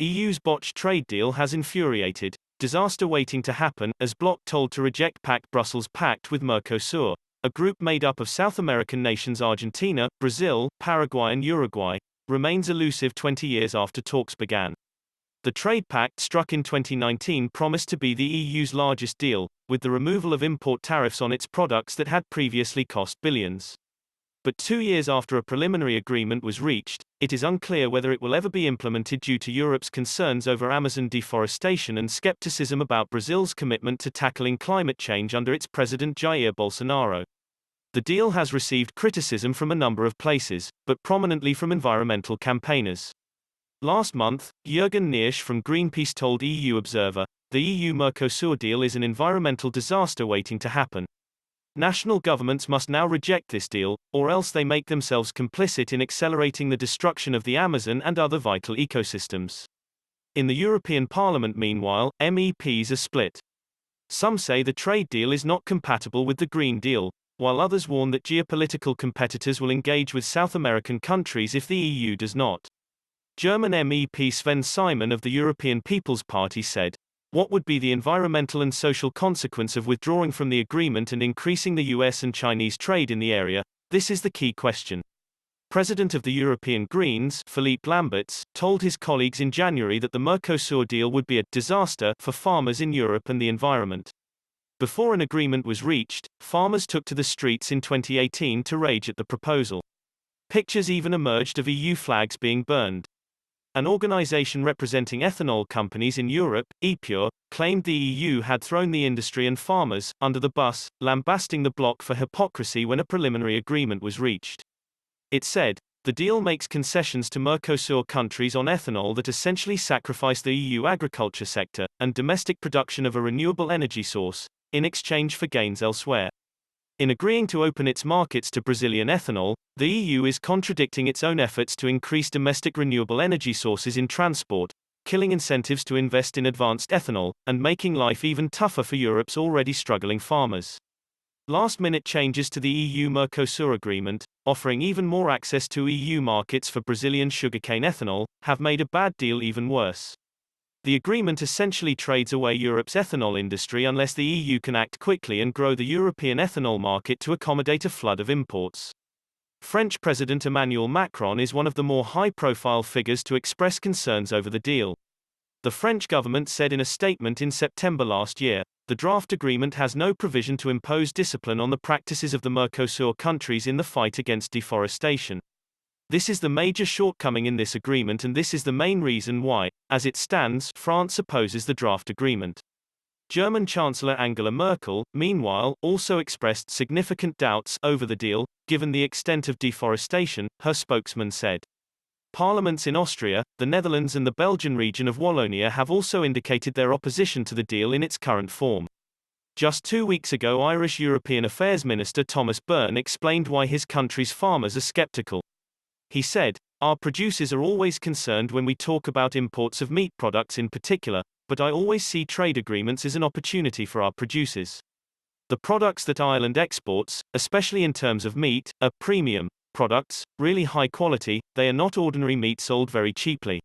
EU's botched trade deal has infuriated, disaster waiting to happen, as Bloc told to reject Brussels' pact with Mercosur, a group made up of South American nations Argentina, Brazil, Paraguay and Uruguay, remains elusive 20 years after talks began. The trade pact struck in 2019 promised to be the EU's largest deal, with the removal of import tariffs on its products that had previously cost billions. But 2 years after a preliminary agreement was reached, it is unclear whether it will ever be implemented due to Europe's concerns over Amazon deforestation and skepticism about Brazil's commitment to tackling climate change under its president Jair Bolsonaro. The deal has received criticism from a number of places, but prominently from environmental campaigners. Last month, Jürgen Niersch from Greenpeace told EU Observer, "The EU-Mercosur deal is an environmental disaster waiting to happen. National governments must now reject this deal, or else they make themselves complicit in accelerating the destruction of the Amazon and other vital ecosystems." In the European Parliament meanwhile, MEPs are split. Some say the trade deal is not compatible with the Green Deal, while others warn that geopolitical competitors will engage with South American countries if the EU does not. German MEP Sven Simon of the European People's Party said, "What would be the environmental and social consequence of withdrawing from the agreement and increasing the US and Chinese trade in the area? This is the key question." President of the European Greens, Philippe Lamberts, told his colleagues in January that the Mercosur deal would be a disaster for farmers in Europe and the environment. Before an agreement was reached, farmers took to the streets in 2018 to rage at the proposal. Pictures even emerged of EU flags being burned. An organization representing ethanol companies in Europe, ePure, claimed the EU had thrown the industry and farmers under the bus, lambasting the bloc for hypocrisy when a preliminary agreement was reached. It said, "The deal makes concessions to Mercosur countries on ethanol that essentially sacrifice the EU agriculture sector and domestic production of a renewable energy source, in exchange for gains elsewhere." In agreeing to open its markets to Brazilian ethanol, the EU is contradicting its own efforts to increase domestic renewable energy sources in transport, killing incentives to invest in advanced ethanol, and making life even tougher for Europe's already struggling farmers. Last-minute changes to the EU-Mercosur agreement, offering even more access to EU markets for Brazilian sugarcane ethanol, have made a bad deal even worse. The agreement essentially trades away Europe's ethanol industry unless the EU can act quickly and grow the European ethanol market to accommodate a flood of imports. French President Emmanuel Macron is one of the more high-profile figures to express concerns over the deal. The French government said in a statement in September last year, "The draft agreement has no provision to impose discipline on the practices of the Mercosur countries in the fight against deforestation. This is the major shortcoming in this agreement and this is the main reason why, as it stands, France opposes the draft agreement." German Chancellor Angela Merkel, meanwhile, also expressed significant doubts over the deal, given the extent of deforestation, her spokesman said. Parliaments in Austria, the Netherlands and the Belgian region of Wallonia have also indicated their opposition to the deal in its current form. Just 2 weeks ago, Irish European Affairs Minister Thomas Byrne explained why his country's farmers are skeptical. He said, "Our producers are always concerned when we talk about imports of meat products in particular, but I always see trade agreements as an opportunity for our producers. The products that Ireland exports, especially in terms of meat, are premium products, really high quality, they are not ordinary meat sold very cheaply.